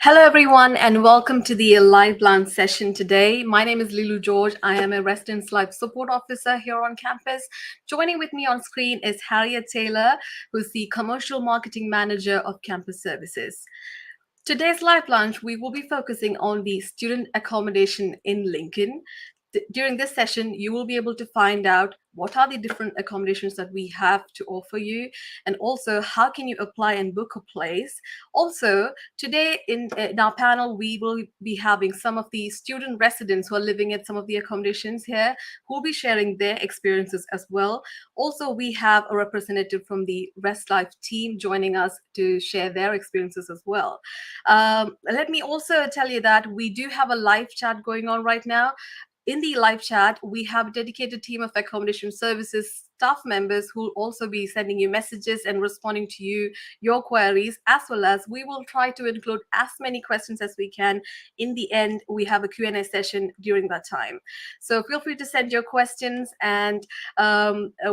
Hello, everyone, and welcome to the Live Lounge session today. My name is Lilu George. I am a Residence Life Support Officer here on campus. Joining with me on screen is Harriet Taylor, who's the Commercial Marketing Manager of Campus Services. Today's Live Lounge, we will be focusing on the student accommodation in Lincoln. During this session, you will be able to find out what are the different accommodations that we have to offer you, and also how can you apply and book a place. Also, today in our panel, we will be having some of the student residents who are living at some of the accommodations here, who will be sharing their experiences as well. Also, we have a representative from the Rest Life team joining us to share their experiences as well. Let me also tell you that we do have a live chat going on right now. In the live chat, we have a dedicated team of accommodation services staff members who will also be sending you messages and responding to your queries, as well as we will try to include as many questions as we can. In the end, we have a Q&A session during that time. So feel free to send your questions, and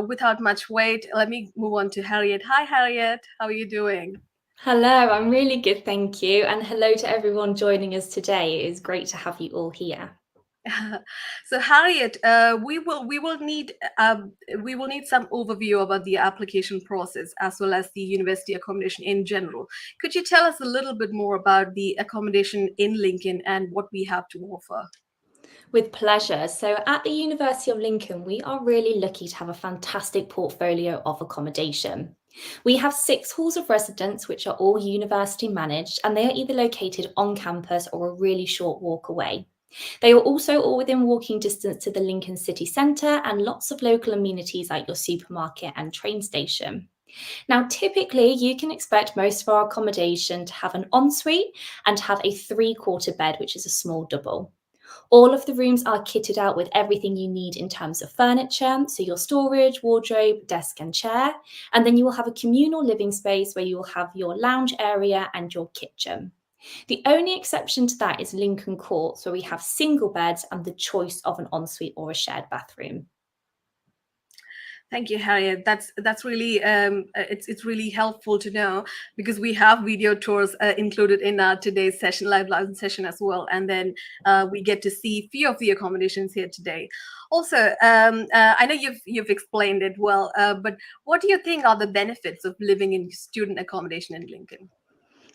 without much wait, let me move on to Harriet. Hi, Harriet. How are you doing? Hello, I'm really good, thank you. And hello to everyone joining us today. It is great to have you all here. So Harriet, we will need some overview about the application process as well as the university accommodation in general. Could you tell us a little bit more about the accommodation in Lincoln and what we have to offer? With pleasure. So at the University of Lincoln, we are really lucky to have a fantastic portfolio of accommodation. We have 6 halls of residence, which are all university managed, and they are either located on campus or a really short walk away. They are also all within walking distance to the Lincoln city centre and lots of local amenities like your supermarket and train station. Now, typically, you can expect most of our accommodation to have an ensuite and to have a 3-quarter bed, which is a small double. All of the rooms are kitted out with everything you need in terms of furniture, so your storage, wardrobe, desk and chair, and then you will have a communal living space where you will have your lounge area and your kitchen. The only exception to that is Lincoln Courts, where we have single beds and the choice of an ensuite or a shared bathroom. Thank you, Harriet. That's really it's really helpful to know, because we have video tours included in our today's session, live session as well, and then we get to see a few of the accommodations here today. Also, I know you've explained it well, but what do you think are the benefits of living in student accommodation in Lincoln?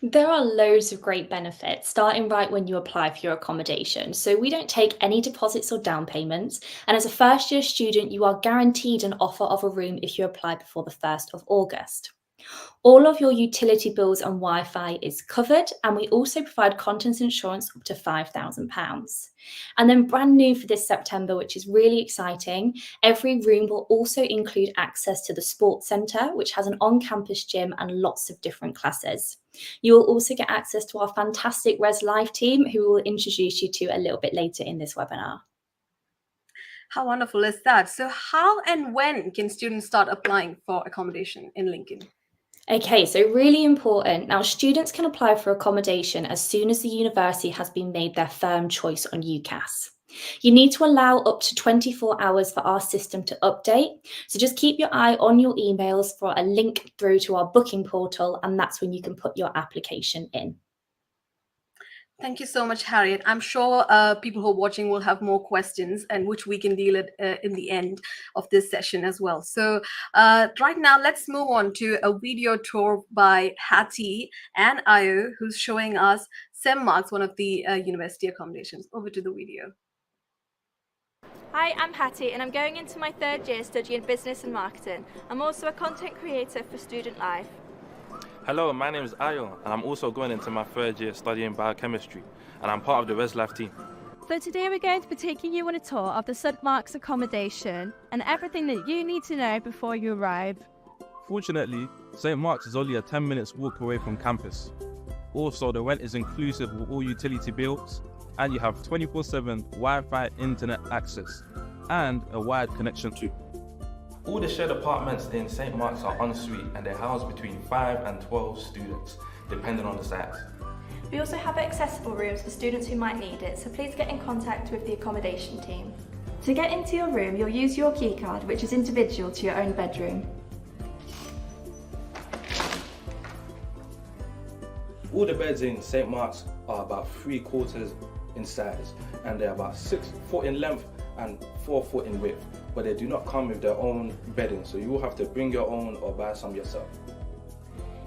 There are loads of great benefits, starting right when you apply for your accommodation. So we don't take any deposits or down payments. And as a first year student, you are guaranteed an offer of a room if you apply before the 1st of August. All of your utility bills and Wi-Fi is covered, and we also provide contents insurance up to £5,000. And then brand new for this September, which is really exciting, every room will also include access to the sports centre, which has an on-campus gym and lots of different classes. You will also get access to our fantastic Res Life team, who we will introduce you to a little bit later in this webinar. How wonderful is that? So how and when can students start applying for accommodation in Lincoln? Okay, so really important. Now, students can apply for accommodation as soon as the university has been made their firm choice on UCAS. You need to allow up to 24 hours for our system to update. So just keep your eye on your emails for a link through to our booking portal, and that's when you can put your application in. Thank you so much, Harriet. I'm sure people who are watching will have more questions, and which we can deal with in the end of this session as well. So right now, let's move on to a video tour by Hattie and Ayo, who's showing us St. Marks, one of the university accommodations. Over to the video. Hi, I'm Hattie and I'm going into my 3rd year studying business and marketing. I'm also a content creator for Student Life. Hello, my name is Ayo, and I'm also going into my 3rd year studying biochemistry, and I'm part of the Res Life team. So today we're going to be taking you on a tour of the St. Marks accommodation and everything that you need to know before you arrive. Fortunately, St. Marks is only a 10 minutes walk away from campus. Also, the rent is inclusive of all utility bills, and you have 24/7 Wi-Fi internet access and a wired connection too. All the shared apartments in St. Mark's are en suite, and they house between 5 and 12 students, depending on the size. We also have accessible rooms for students who might need it, so please get in contact with the accommodation team. To get into your room, you'll use your key card, which is individual to your own bedroom. All the beds in St. Marks are about 3/4 in size, and they're about 6 foot in length and 4 foot in width, but they do not come with their own bedding, so you will have to bring your own or buy some yourself.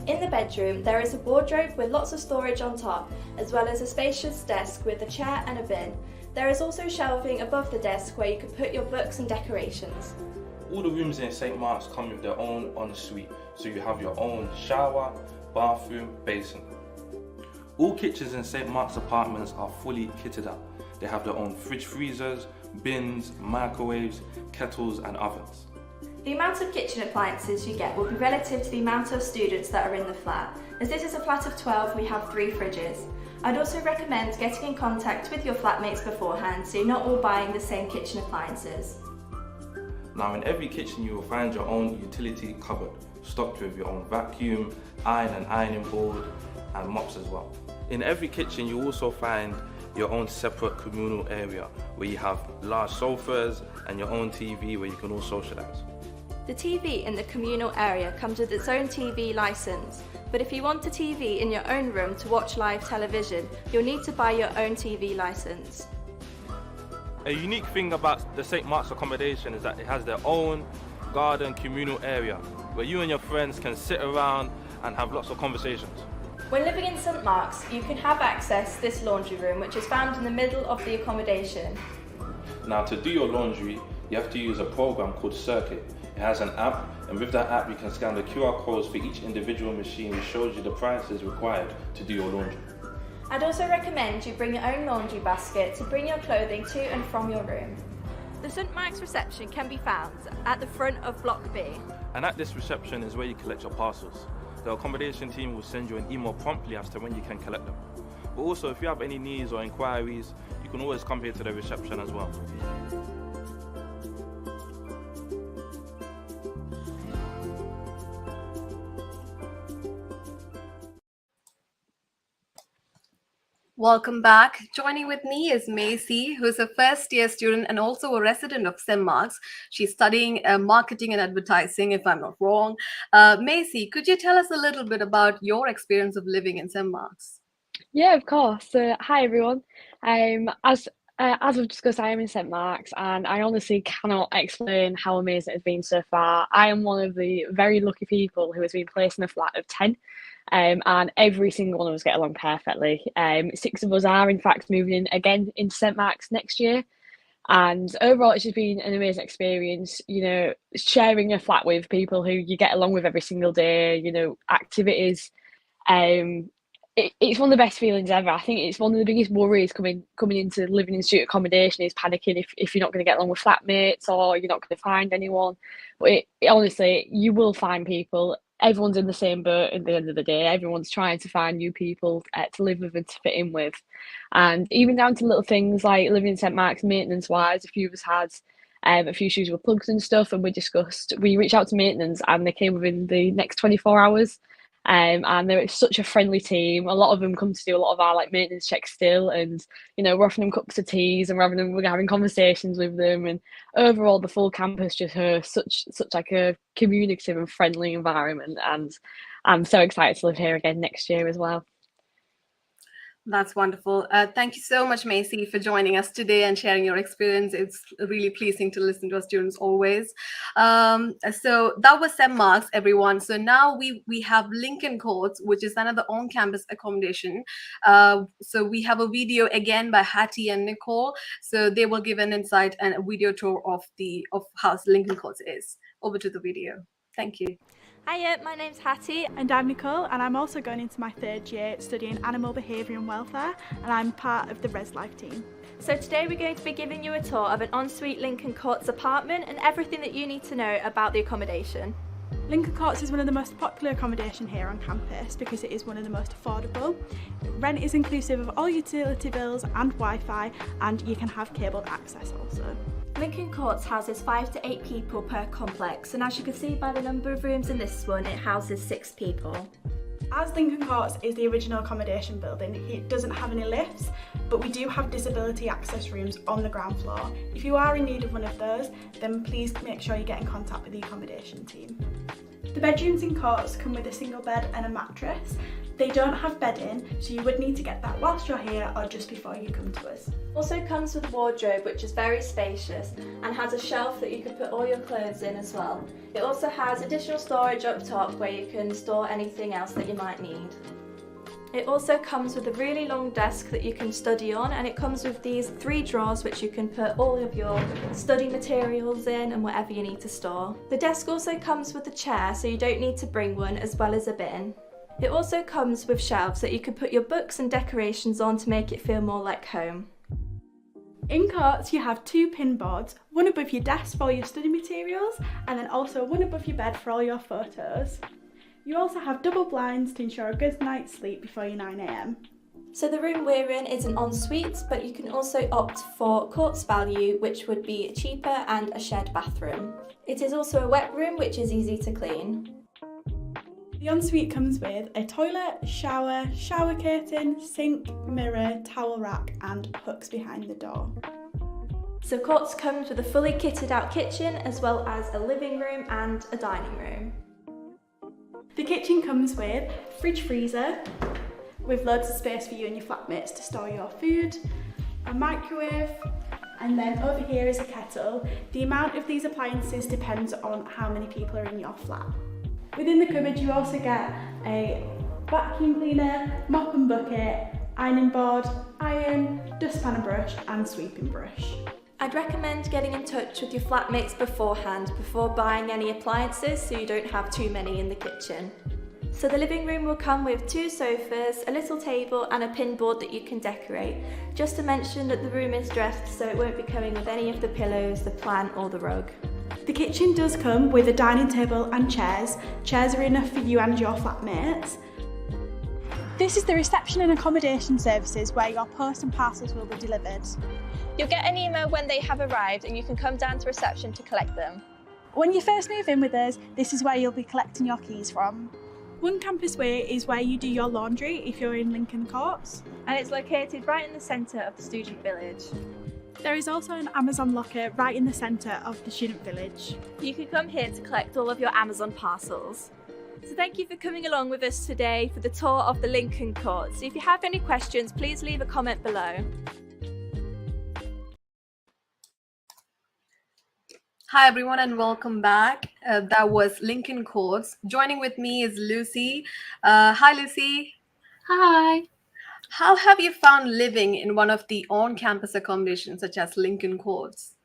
In the bedroom, there is a wardrobe with lots of storage on top, as well as a spacious desk with a chair and a bin. There is also shelving above the desk where you can put your books and decorations. All the rooms in St. Marks come with their own ensuite, so you have your own shower, bathroom, basin. All kitchens in St. Marks apartments are fully kitted out. They have their own fridge freezers, bins, microwaves, kettles and ovens. The amount of kitchen appliances you get will be relative to the amount of students that are in the flat. As this is a flat of 12, we have 3 fridges. I'd also recommend getting in contact with your flatmates beforehand so you're not all buying the same kitchen appliances. Now in every kitchen you will find your own utility cupboard, stocked with your own vacuum, iron and ironing board and mops as well. In every kitchen you also find your own separate communal area where you have large sofas and your own TV where you can all socialise. The TV in the communal area comes with its own TV licence, but if you want a TV in your own room to watch live television, you'll need to buy your own TV licence. A unique thing about the St. Marks accommodation is that it has their own garden communal area where you and your friends can sit around and have lots of conversations. When living in St. Marks, you can have access to this laundry room, which is found in the middle of the accommodation. Now to do your laundry, you have to use a program called Circuit. It has an app, and with that app you can scan the QR codes for each individual machine, which shows you the prices required to do your laundry. I'd also recommend you bring your own laundry basket to bring your clothing to and from your room. The St Marks reception can be found at the front of Block B. And at this reception is where you collect your parcels. The accommodation team will send you an email promptly as to when you can collect them. But also, if you have any needs or inquiries, you can always come here to the reception as well. Welcome back. Joining with me is Macy, who's a first-year student and also a resident of St. Marks. She's studying marketing and advertising, if I'm not wrong. Macy, could you tell us a little bit about your experience of living in St. Marks? Yeah, of course. Hi everyone. As we've discussed, I am in St. Marks, and I honestly cannot explain how amazing it has been so far. I am one of the very lucky people who has been placed in a flat of 10, and every single one of us get along perfectly. 6 of us are, in fact, moving in again into St. Marks next year. And overall, it's just been an amazing experience, you know, sharing a flat with people who you get along with every single day, you know, activities. It's one of the best feelings ever. I think it's one of the biggest worries coming into living in student accommodation is panicking if you're not going to get along with flatmates or you're not going to find anyone. But honestly, you will find people. Everyone's in the same boat at the end of the day. Everyone's trying to find new people to live with and to fit in with. And even down to little things like living in St. Marks, maintenance-wise, a few of us had a few issues with plugs and stuff, and we reached out to maintenance and they came within the next 24 hours. And they're such a friendly team. A lot of them come to do a lot of our maintenance checks still, and you know, we're offering them cups of teas and we're having conversations with them. And overall, the full campus just has such like a communicative and friendly environment. And I'm so excited to live here again next year as well. That's wonderful. Thank you so much, Macy, for joining us today and sharing your experience. It's really pleasing to listen to our students always. So that was St. Marks, everyone. So now we have Lincoln Courts, which is another on-campus accommodation. So we have a video again by Hattie and Nicole. So they will give an insight and a video tour of how Lincoln Courts is. Over to the video. Thank you. Hiya, my name's Hattie. And I'm Nicole, and I'm also going into my 3rd year studying animal behaviour and welfare, and I'm part of the Res Life team. So today we're going to be giving you a tour of an ensuite Lincoln Courts apartment and everything that you need to know about the accommodation. Lincoln Courts is one of the most popular accommodation here on campus because it is one of the most affordable. Rent is inclusive of all utility bills and Wi-Fi, and you can have cabled access also. Lincoln Courts houses 5 to 8 people per complex, and as you can see by the number of rooms in this one, it houses 6 people. As Lincoln Courts is the original accommodation building, it doesn't have any lifts, but we do have disability access rooms on the ground floor. If you are in need of one of those, then please make sure you get in contact with the accommodation team. The bedrooms in Courts come with a single bed and a mattress. They don't have bedding, so you would need to get that whilst you're here or just before you come to us. Also comes with a wardrobe which is very spacious and has a shelf that you can put all your clothes in as well. It also has additional storage up top where you can store anything else that you might need. It also comes with a really long desk that you can study on, and it comes with these 3 drawers which you can put all of your study materials in and whatever you need to store. The desk also comes with a chair, so you don't need to bring one, as well as a bin. It also comes with shelves that you can put your books and decorations on to make it feel more like home. In Courts, you have 2 pin boards, one above your desk for all your study materials, and then also one above your bed for all your photos. You also have double blinds to ensure a good night's sleep before your 9 AM. So the room we're in is an ensuite, but you can also opt for Courts value, which would be cheaper, and a shared bathroom. It is also a wet room, which is easy to clean. The ensuite comes with a toilet, shower curtain, sink, mirror, towel rack and hooks behind the door. So Courts comes with a fully kitted out kitchen, as well as a living room and a dining room. The kitchen comes with a fridge freezer with loads of space for you and your flatmates to store your food, a microwave, and then over here is a kettle. The amount of these appliances depends on how many people are in your flat. Within the cupboard you also get a vacuum cleaner, mop and bucket, ironing board, iron, dustpan and brush and sweeping brush. I'd recommend getting in touch with your flatmates beforehand before buying any appliances so you don't have too many in the kitchen. So the living room will come with 2 sofas, a little table and a pin board that you can decorate. Just to mention that the room is dressed so it won't be coming with any of the pillows, the plant or the rug. The kitchen does come with a dining table and chairs. Chairs are enough for you and your flatmates. This is the reception and accommodation services where your post and parcels will be delivered. You'll get an email when they have arrived and you can come down to reception to collect them. When you first move in with us, this is where you'll be collecting your keys from. One Campus Way is where you do your laundry if you're in Lincoln Courts. And it's located right in the centre of the student village. There is also an Amazon locker right in the centre of the student village. You can come here to collect all of your Amazon parcels. So thank you for coming along with us today for the tour of the Lincoln Courts. If you have any questions, please leave a comment below. Hi everyone and welcome back. That was Lincoln Courts. Joining with me is Lucy. Hi Lucy. Hi. How have you found living in one of the on-campus accommodations such as Lincoln Courts?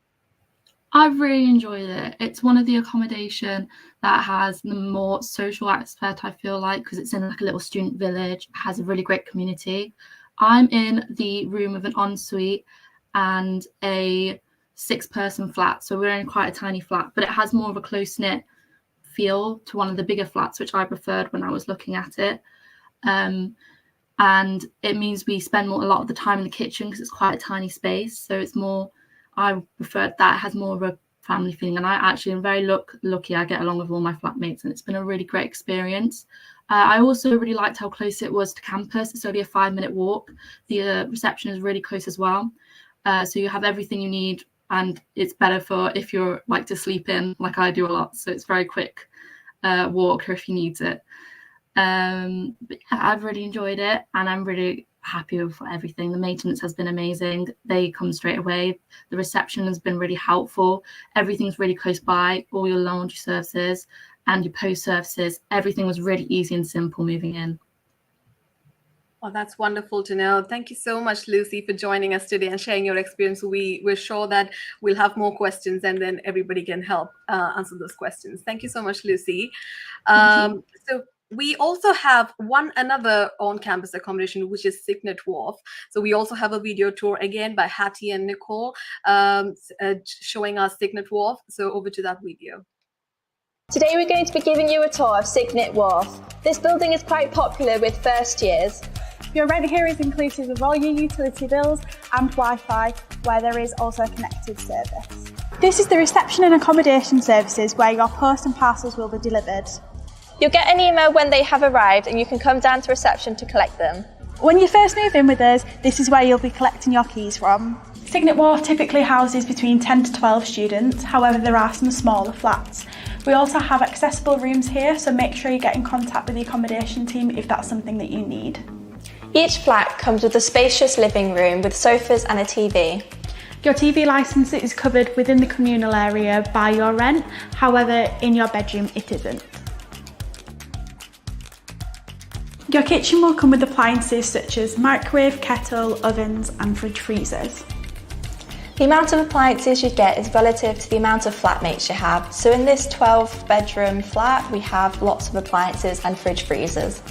I've really enjoyed it. It's one of the accommodation that has the more social aspect, I feel like, because it's in like a little student village, has a really great community. I'm in the room with an ensuite and a 6-person flat, so we're in quite a tiny flat, but it has more of a close-knit feel to one of the bigger flats, which I preferred when I was looking at it. And it means we spend a lot of the time in the kitchen because it's quite a tiny space, so it's more, I preferred that. It has more of a family feeling, and I actually am very lucky. I get along with all my flatmates and it's been a really great experience. I also really liked how close it was to campus. It's only a 5-minute walk. The reception is really close as well, so you have everything you need. And it's better for if you're like to sleep in, like I do a lot. So it's very quick walk if you need it. But yeah, I've really enjoyed it and I'm really happy with everything. The maintenance has been amazing. They come straight away. The reception has been really helpful. Everything's really close by, all your laundry services and your post services. Everything was really easy and simple moving in. Oh, that's wonderful to know. Thank you so much, Lucy, for joining us today and sharing your experience. We're sure that we'll have more questions and then everybody can help answer those questions. Thank you so much, Lucy. So we also have another on-campus accommodation, which is Cygnet Wharf. So we also have a video tour again by Hattie and Nicole showing us Cygnet Wharf. So over to that video. Today we're going to be giving you a tour of Cygnet Wharf. This building is quite popular with first years. Your rent here is inclusive of all your utility bills and Wi-Fi, where there is also a connected service. This is the reception and accommodation services where your post and parcels will be delivered. You'll get an email when they have arrived and you can come down to reception to collect them. When you first move in with us, this is where you'll be collecting your keys from. Cygnet Wharf typically houses between 10 to 12 students, however there are some smaller flats. We also have accessible rooms here, so make sure you get in contact with the accommodation team if that's something that you need. Each flat comes with a spacious living room with sofas and a TV. Your TV licence is covered within the communal area by your rent, however in your bedroom it isn't. Your kitchen will come with appliances such as microwave, kettle, ovens and fridge freezers. The amount of appliances you get is relative to the amount of flatmates you have. So in this 12-bedroom flat, we have lots of appliances and fridge freezers.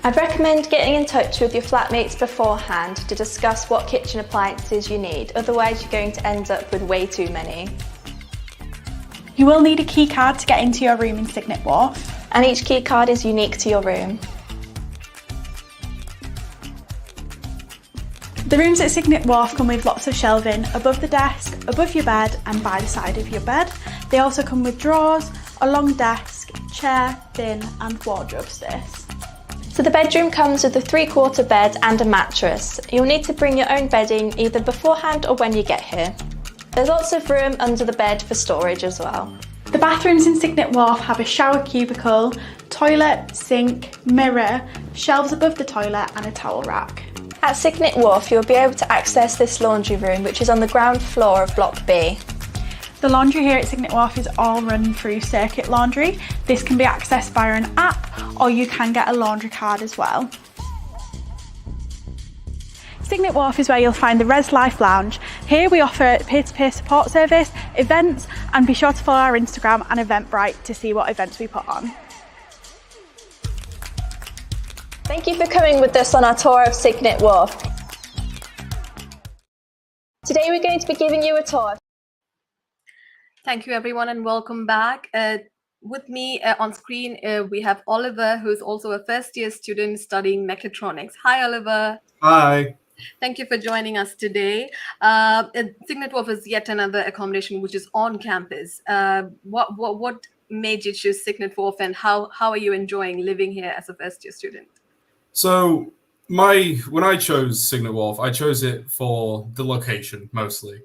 I'd recommend getting in touch with your flatmates beforehand to discuss what kitchen appliances you need, otherwise you're going to end up with way too many. You will need a key card to get into your room in Cygnet Wharf. And each key card is unique to your room. The rooms at Cygnet Wharf come with lots of shelving above the desk, above your bed and by the side of your bed. They also come with drawers, a long desk, chair, bin and wardrobe space. So the bedroom comes with a 3/4 bed and a mattress. You'll need to bring your own bedding either beforehand or when you get here. There's lots of room under the bed for storage as well. The bathrooms in Cygnet Wharf have a shower cubicle, toilet, sink, mirror, shelves above the toilet and a towel rack. At Cygnet Wharf, you'll be able to access this laundry room, which is on the ground floor of Block B. The laundry here at Cygnet Wharf is all run through Circuit Laundry. This can be accessed via an app or you can get a laundry card as well. Cygnet Wharf is where you'll find the Res Life Lounge. Here we offer peer-to-peer support service, events and be sure to follow our Instagram and Eventbrite to see what events we put on. Thank you for coming with us on our tour of Cygnet Wharf. Today we're going to be giving you a tour. Thank you, everyone, and welcome back. With me on screen, we have Oliver, who's also a first-year student studying mechatronics. Hi, Oliver. Hi. Thank you for joining us today. Cygnet Wharf is yet another accommodation which is on campus. What made you choose Cygnet Wharf, and how are you enjoying living here as a first-year student? So when I chose Cygnet Wharf, I chose it for the location mostly.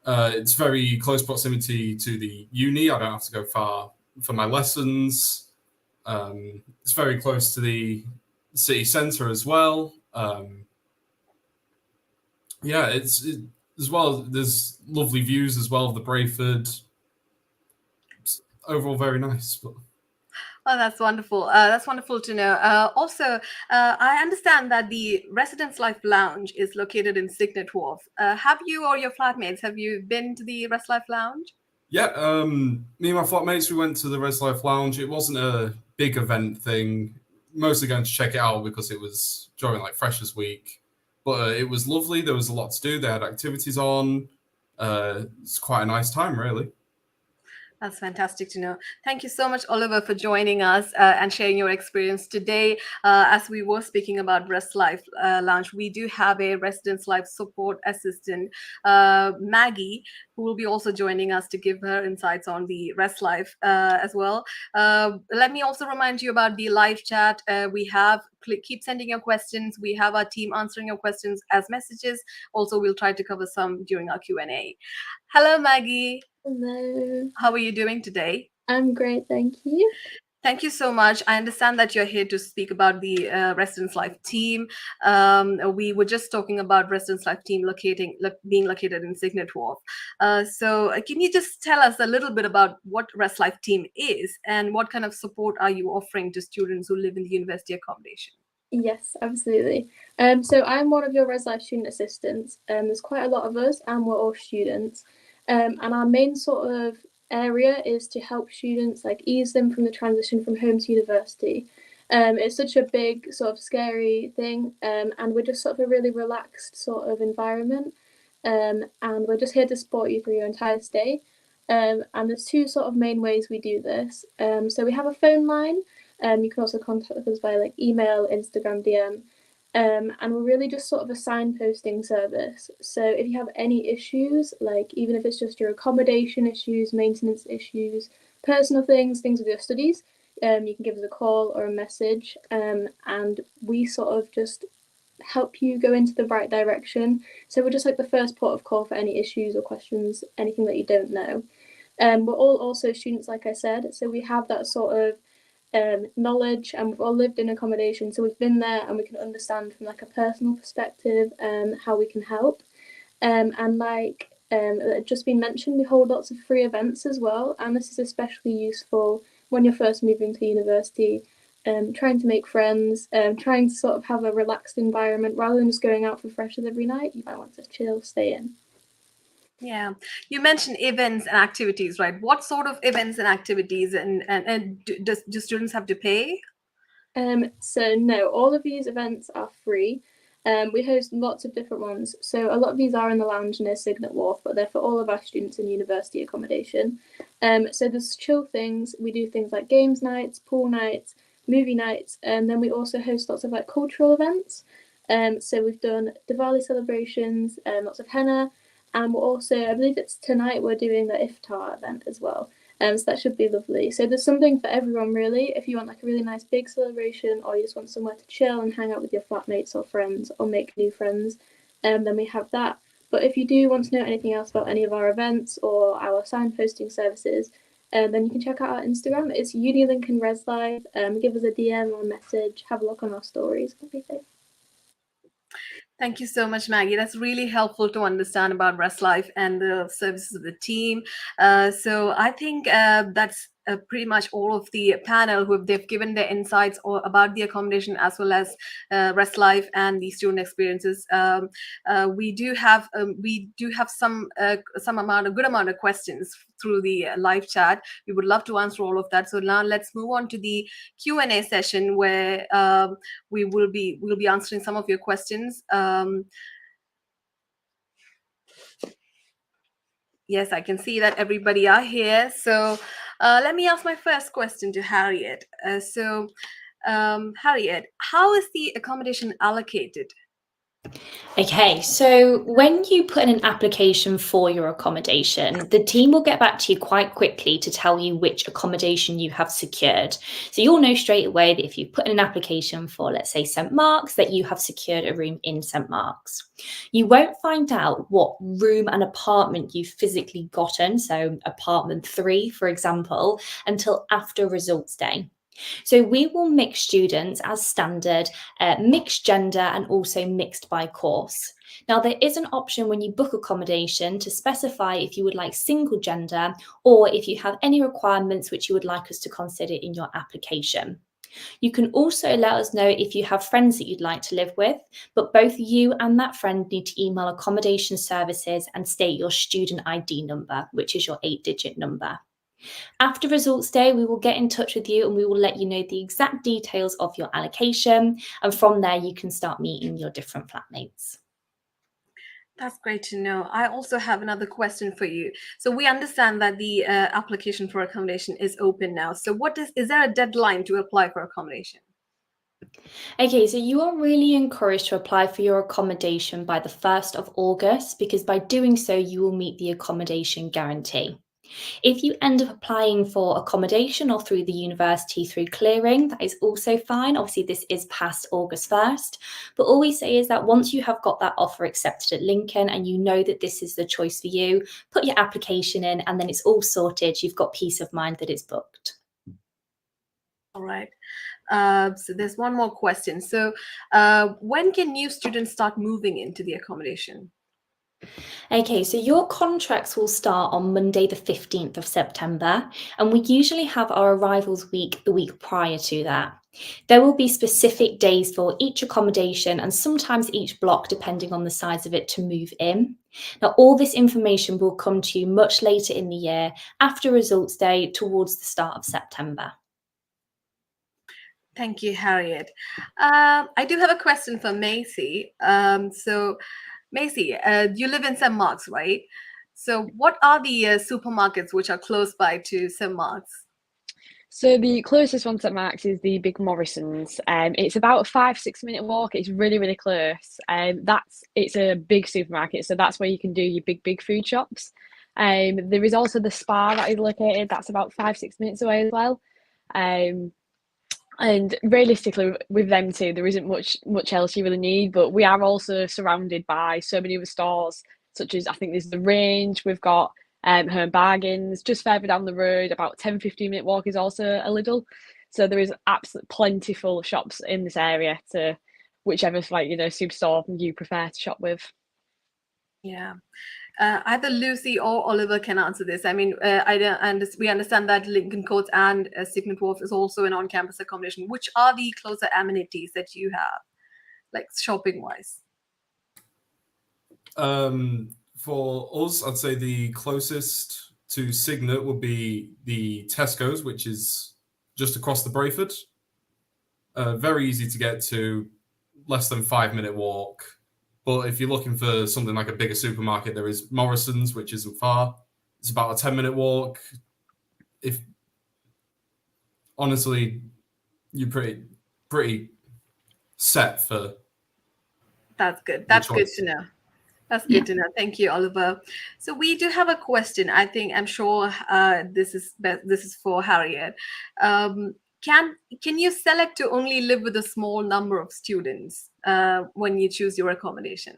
It's very close proximity to the uni. I don't have to go far for my lessons. It's very close to the city centre as well. Yeah, it's as well. There's lovely views as well of the Brayford. It's overall very nice. But Oh, that's wonderful. That's wonderful to know. Also, I understand that the Residence Life Lounge is located in Cygnet Wharf. Have you or your flatmates, have you been to the Res Life Lounge? yeah, me and my flatmates, we went to the Res Life Lounge. It wasn't a big event thing. Mostly going to check it out because it was during like Freshers Week. But it was lovely. There was a lot to do. They had activities on. It's quite a nice time, really. That's fantastic to know. Thank you so much, Oliver, for joining us and sharing your experience today. As we were speaking about Res Life Lounge, we do have a Residence Life support assistant, Maggie, who will be also joining us to give her insights on the Res Life as well. Let me also remind you about the live chat. Keep sending your questions. We have our team answering your questions as messages. Also, we'll try to cover some during our Q&A. Hello, Maggie. Hello. How are you doing today? I'm great, thank you. Thank you so much. I understand that you're here to speak about the Residence Life team. We were just talking about Residence Life team being located in Cygnet Wharf. So can you just tell us a little bit about what Res Life team is and what kind of support are you offering to students who live in the university accommodation? Yes, absolutely. So I'm one of your Res Life student assistants. There's quite a lot of us and we're all students. And our main sort of area is to help students like ease them from the transition from home to university. It's such a big sort of scary thing, and we're just sort of a really relaxed sort of environment, and we're just here to support you through your entire stay. And there's two sort of main ways we do this. So we have a phone line. You can also contact us via like email, Instagram DM. And we're really just sort of a signposting service. So if you have any issues, like even if it's just your accommodation issues, maintenance issues, personal things with your studies, you can give us a call or a message, and we sort of just help you go into the right direction. So we're just like the first port of call for any issues or questions, anything that you don't know. We're all also students, like I said, so we have that sort of knowledge, and we've all lived in accommodation, so we've been there and we can understand from like a personal perspective how we can help. And like just been mentioned, we hold lots of free events as well, and this is especially useful when you're first moving to university, trying to make friends, trying to sort of have a relaxed environment rather than just going out for freshers every night. You might want to chill, stay in. Yeah, you mentioned events and activities, right? What sort of events and activities, and do students have to pay? So no, all of these events are free. We host lots of different ones. So a lot of these are in the lounge near Cygnet Wharf, but they're for all of our students in university accommodation. So there's chill things. We do things like games nights, pool nights, movie nights, and then we also host lots of like cultural events. So we've done Diwali celebrations, lots of henna, and we're also, I believe it's tonight, we're doing the iftar event as well. So that should be lovely. So there's something for everyone, really. If you want like a really nice big celebration, or you just want somewhere to chill and hang out with your flatmates or friends or make new friends, then we have that. But if you do want to know anything else about any of our events or our signposting services, then you can check out our Instagram. It's Uni Lincoln Res Live. Give us a DM or a message. Have a look on our stories. Everything. Thank you so much, Maggie. That's really helpful to understand about Rest Life and the services of the team. So I think that's pretty much all of the panel they've given their insights about the accommodation as well as Rest Life and the student experiences. We do have some a good amount of questions through the live chat. We would love to answer all of that. So now let's move on to the Q&A session where we'll be answering some of your questions. Yes, I can see that everybody are here. So let me ask my first question to Harriet. Harriet, how is the accommodation allocated? Okay, so when you put in an application for your accommodation, the team will get back to you quite quickly to tell you which accommodation you have secured. So you'll know straight away that if you put in an application for, let's say, St. Mark's, that you have secured a room in St. Mark's. You won't find out what room and apartment you've physically gotten, so apartment 3, for example, until after results day. So we will mix students as standard, mixed gender, and also mixed by course. Now, there is an option when you book accommodation to specify if you would like single gender or if you have any requirements which you would like us to consider in your application. You can also let us know if you have friends that you'd like to live with, but both you and that friend need to email Accommodation Services and state your student ID number, which is your 8-digit number. After results day, we will get in touch with you and we will let you know the exact details of your allocation. And from there, you can start meeting your different flatmates. That's great to know. I also have another question for you. So we understand that the application for accommodation is open now. So is there a deadline to apply for accommodation? Okay, so you are really encouraged to apply for your accommodation by the 1st of August, because by doing so, you will meet the accommodation guarantee. If you end up applying for accommodation or through the university through clearing, that is also fine. Obviously, this is past August 1st. But all we say is that once you have got that offer accepted at Lincoln and you know that this is the choice for you, put your application in and then it's all sorted. You've got peace of mind that it's booked. All right. So there's one more question. So when can new students start moving into the accommodation? Okay, so your contracts will start on Monday, the 15th of September, and we usually have our arrivals week the week prior to that. There will be specific days for each accommodation and sometimes each block, depending on the size of it, to move in. Now, all this information will come to you much later in the year after results day towards the start of September. Thank you, Harriet. I do have a question for Macy. So Macy, you live in St. Mark's, right? So what are the supermarkets which are close by to St. Mark's? So the closest one to Marks is the Big Morrison's. It's about a 5-6 minute walk. It's really, really close. It's a big supermarket, so that's where you can do your big food shops. There is also the Spa that is located. That's about 5-6 minutes away as well. And realistically, with them two, there isn't much else you really need. But we are also surrounded by so many other stores, such as I think there's the Range. We've got Home Bargains. Just further down the road, about 10-15 minute walk, is also a Lidl. So there is absolutely plentiful shops in this area to whichever superstore you prefer to shop with. Yeah. Either Lucy or Oliver can answer this. I mean, we understand that Lincoln Courts and Cygnet Wharf is also an on-campus accommodation. Which are the closer amenities that you have, like shopping-wise? For us, I'd say the closest to Cygnet would be the Tesco's, which is just across the Brayford. Very easy to get to, less than 5-minute walk. But if you're looking for something like a bigger supermarket, there is Morrison's, which isn't far. It's about a 10-minute walk. If honestly, you're pretty set for. That's good. That's good to know. That's good to know. Thank you, Oliver. So we do have a question. I'm sure this is for Harriet. Can you select to only live with a small number of students when you choose your accommodation?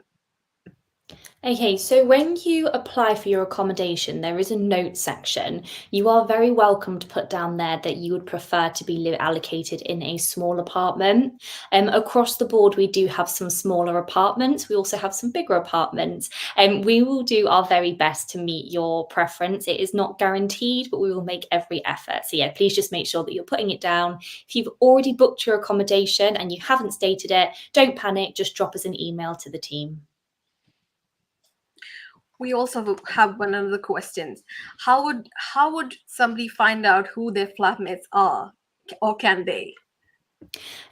Okay, so when you apply for your accommodation, there is a note section. You are very welcome to put down there that you would prefer to be allocated in a small apartment. Across the board, we do have some smaller apartments. We also have some bigger apartments. We will do our very best to meet your preference. It is not guaranteed, but we will make every effort. So yeah, please just make sure that you're putting it down. If you've already booked your accommodation and you haven't stated it, don't panic, just drop us an email to the team. We also have one other question. How would somebody find out who their flatmates are, or can they?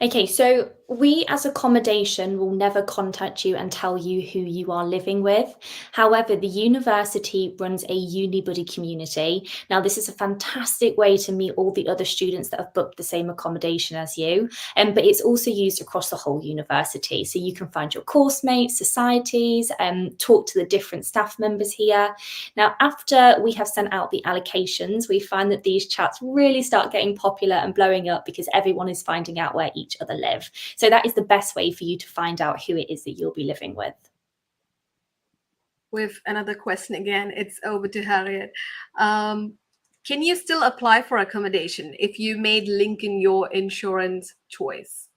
Okay, so we as accommodation will never contact you and tell you who you are living with. However, the university runs a uni-buddy community. Now, this is a fantastic way to meet all the other students that have booked the same accommodation as you, but it's also used across the whole university. So you can find your course mates, societies, talk to the different staff members here. Now, after we have sent out the allocations, we find that these chats really start getting popular and blowing up because everyone is finding out where each other live. So that is the best way for you to find out who it is that you'll be living with. With another question again, it's over to Harriet. Can you still apply for accommodation if you made Lincoln your insurance choice?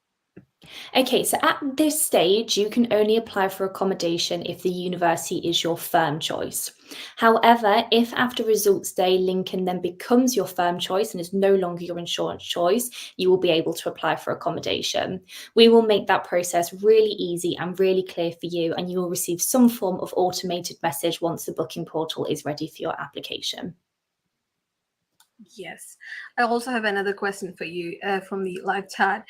Okay, so at this stage, you can only apply for accommodation if the university is your firm choice. However, if after results day, Lincoln then becomes your firm choice and is no longer your insurance choice, you will be able to apply for accommodation. We will make that process really easy and really clear for you, and you will receive some form of automated message once the booking portal is ready for your application. Yes. I also have another question for you from the live chat.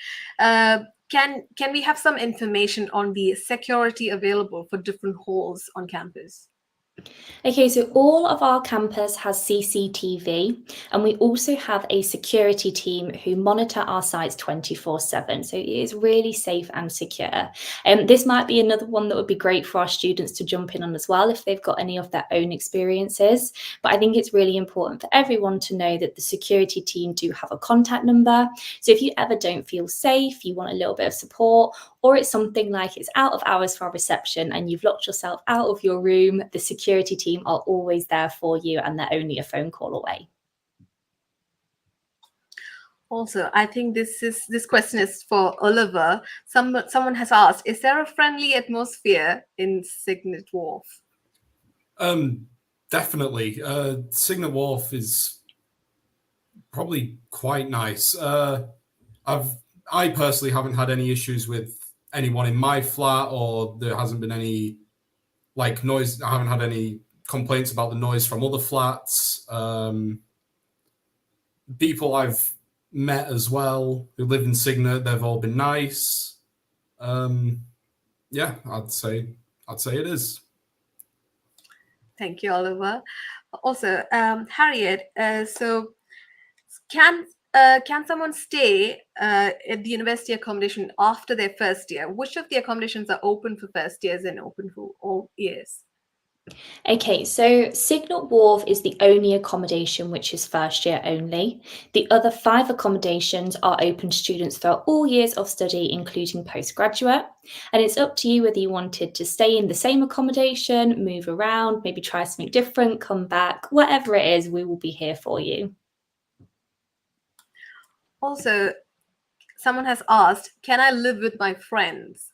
Can we have some information on the security available for different halls on campus? Okay, so all of our campus has CCTV, and we also have a security team who monitor our sites 24/7. So it is really safe and secure. This might be another one that would be great for our students to jump in on as well if they've got any of their own experiences. But I think it's really important for everyone to know that the security team do have a contact number. So if you ever don't feel safe, you want a little bit of support, or it's something like it's out of hours for our reception and you've locked yourself out of your room, the security team are always there for you and they're only a phone call away. Also, I think this question is for Oliver. Someone has asked, is there a friendly atmosphere in Cygnet Wharf? Definitely. Cygnet Wharf is probably quite nice. I personally haven't had any issues with anyone in my flat, or there hasn't been any noise. I haven't had any complaints about the noise from other flats. People I've met as well who live in Cygnet, they've all been nice. Yeah, I'd say it is. Thank you, Oliver. Also, Harriet, so can someone stay at the university accommodation after their first year? Which of the accommodations are open for first years and open for all years? Okay, so Cygnet Wharf is the only accommodation which is first year only. The other 5 accommodations are open to students throughout all years of study, including postgraduate. And it's up to you whether you wanted to stay in the same accommodation, move around, maybe try something different, come back, whatever it is, we will be here for you. Also, someone has asked, can I live with my friends?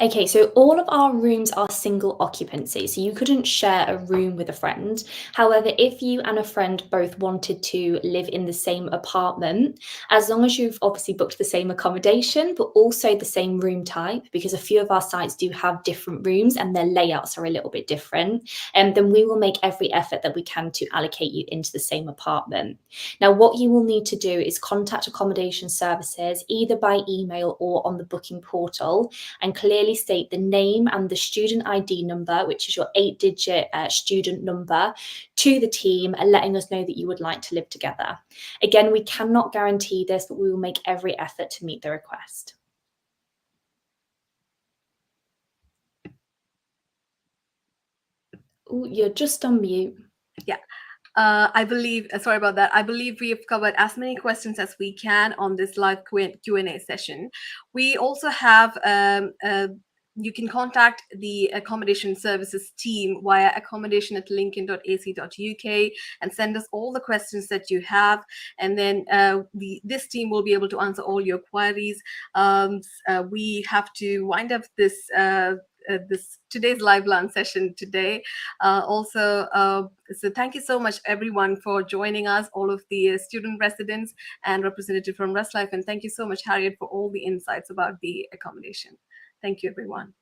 Okay, so all of our rooms are single occupancy, so you couldn't share a room with a friend. However, if you and a friend both wanted to live in the same apartment, as long as you've obviously booked the same accommodation, but also the same room type, because a few of our sites do have different rooms and their layouts are a little bit different, then we will make every effort that we can to allocate you into the same apartment. Now, what you will need to do is contact Accommodation Services either by email or on the booking portal, and clearly state the name and the student ID number, which is your 8-digit student number, to the team, and letting us know that you would like to live together. Again, we cannot guarantee this, but we will make every effort to meet the request. Oh, you're just on mute. Yeah. I believe, sorry about that. I believe we have covered as many questions as we can on this live Q&A session. We also have, you can contact the Accommodation Services Team via accommodation@lincoln.ac.uk and send us all the questions that you have. And then this team will be able to answer all your queries. We have to wind up this today's live lunch session today. So thank you so much everyone for joining us, all of the student residents and representative from Westlife, and thank you so much, Harriet, for all the insights about the accommodation. Thank you, everyone.